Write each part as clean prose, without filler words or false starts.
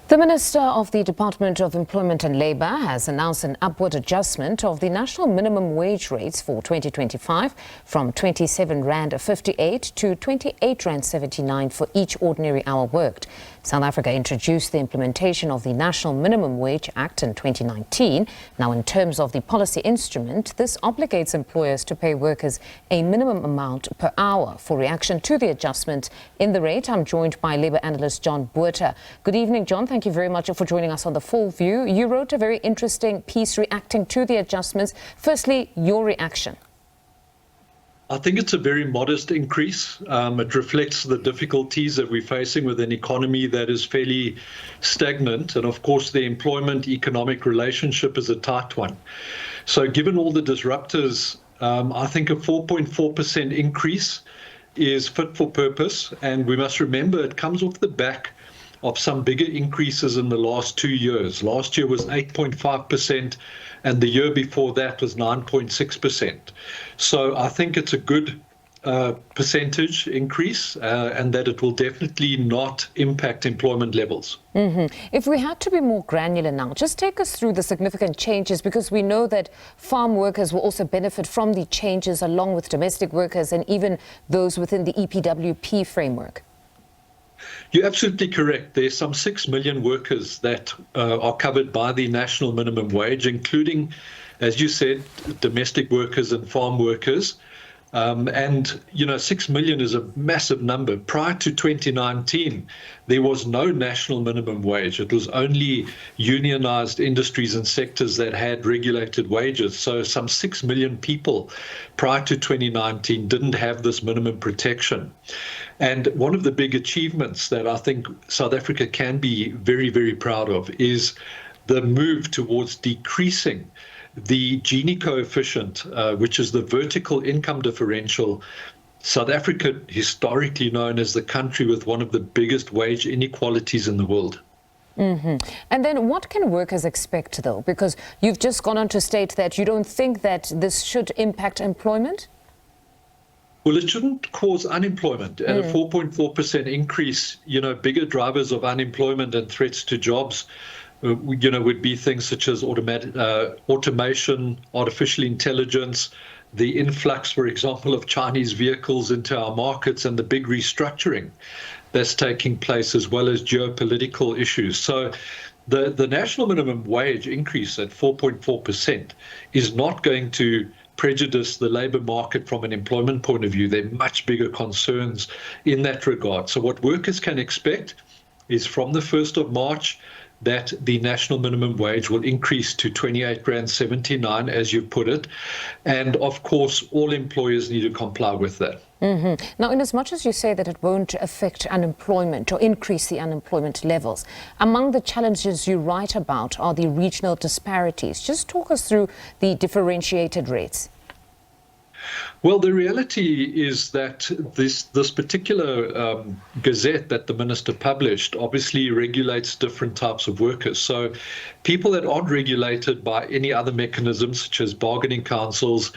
The Minister of the Department of Employment and Labour has announced an upward adjustment of the national minimum wage rates for 2025 from R27.58 to R28.79 for each ordinary hour worked. South Africa introduced the implementation of the National Minimum Wage Act in 2019. Now, in terms of the policy instrument, this obligates employers to pay workers a minimum amount per hour. For reaction to the adjustment in the rate, I'm joined by Labour Analyst John Botha. Good evening, John. Thank you very much for joining us on The Full View. You wrote a very interesting piece reacting to the adjustments. Firstly, your reaction. I think it's a very modest increase. It reflects the difficulties that we're facing with an economy that is fairly stagnant. And of course, the employment-economic relationship is a tight one. So given all the disruptors, I think a 4.4% increase is fit for purpose. And we must remember it comes off the back of some bigger increases in the last 2 years. Last year was 8.5%, and the year before that was 9.6%. So I think it's a good percentage increase, and that it will definitely not impact employment levels. If we had to be more granular now, just take us through the significant changes, because we know that farm workers will also benefit from the changes along with domestic workers and even those within the EPWP framework. You're absolutely correct. There's some 6 million workers that are covered by the national minimum wage, including, as you said, domestic workers and farm workers. And, 6 million is a massive number. Prior to 2019, there was no national minimum wage. It was only unionized industries and sectors that had regulated wages. So some 6 million people prior to 2019 didn't have this minimum protection. And one of the big achievements that I think South Africa can be very, very proud of is the move towards decreasing the Gini coefficient, which is the vertical income differential. South Africa, historically known as the country with one of the biggest wage inequalities in the world. And then what can workers expect, though? Because you've just gone on to state that you don't think that this should impact employment? Well, it shouldn't cause unemployment. And a 4.4% increase, bigger drivers of unemployment and threats to jobs, would be things such as automation, artificial intelligence, the influx, for example, of Chinese vehicles into our markets, and the big restructuring that's taking place, as well as geopolitical issues. So the national minimum wage increase at 4.4% is not going to prejudice the labour market from an employment point of view. There are much bigger concerns in that regard. So what workers can expect is from the 1st of March, that the national minimum wage will increase to R28.79, as you put it. And of course, all employers need to comply with that. Now, in as much as you say that it won't affect unemployment or increase the unemployment levels, among the challenges you write about are the regional disparities. Just talk us through the differentiated rates. Well, the reality is that this particular gazette that the minister published obviously regulates different types of workers. So people that aren't regulated by any other mechanisms, such as bargaining councils,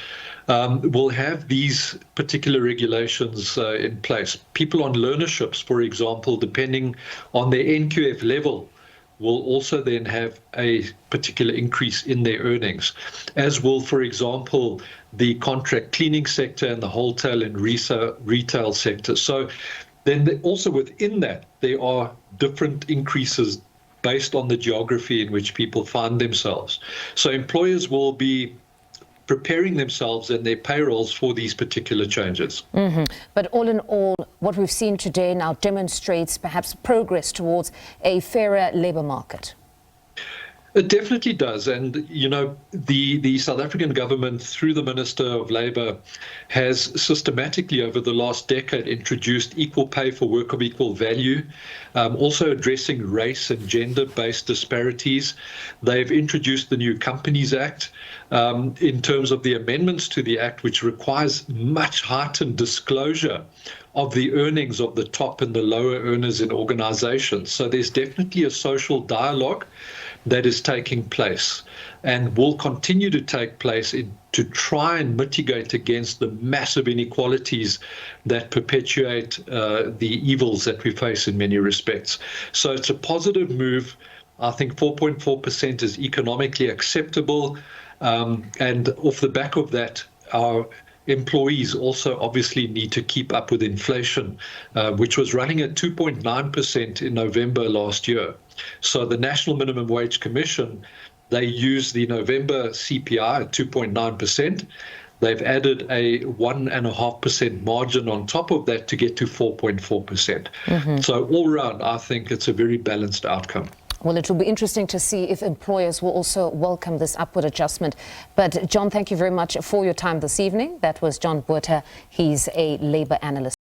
will have these particular regulations in place. People on learnerships, for example, depending on their NQF level, will also then have a particular increase in their earnings, as will, for example, the contract cleaning sector and the wholesale and retail sector. So then also within that, there are different increases based on the geography in which people find themselves. So employers will be preparing themselves and their payrolls for these particular changes. But all in all, what we've seen today now demonstrates perhaps progress towards a fairer labour market. It definitely does. And, the South African government, through the Minister of Labour, has systematically over the last decade introduced equal pay for work of equal value, also addressing race and gender-based disparities. They've introduced the new Companies Act in terms of the amendments to the Act, which requires much heightened disclosure of the earnings of the top and the lower earners in organizations. So there's definitely a social dialogue that is taking place and will continue to take place to try and mitigate against the massive inequalities that perpetuate the evils that we face in many respects. So it's a positive move. I think 4.4% is economically acceptable. And off the back of that, our employees also obviously need to keep up with inflation, which was running at 2.9% in November last year. So the National Minimum Wage Commission, they use the November CPI at 2.9%. They've added a 1.5% margin on top of that to get to 4.4%. So all around, I think it's a very balanced outcome. Well, it will be interesting to see if employers will also welcome this upward adjustment. But John, thank you very much for your time this evening. That was John Botha. He's a Labour analyst.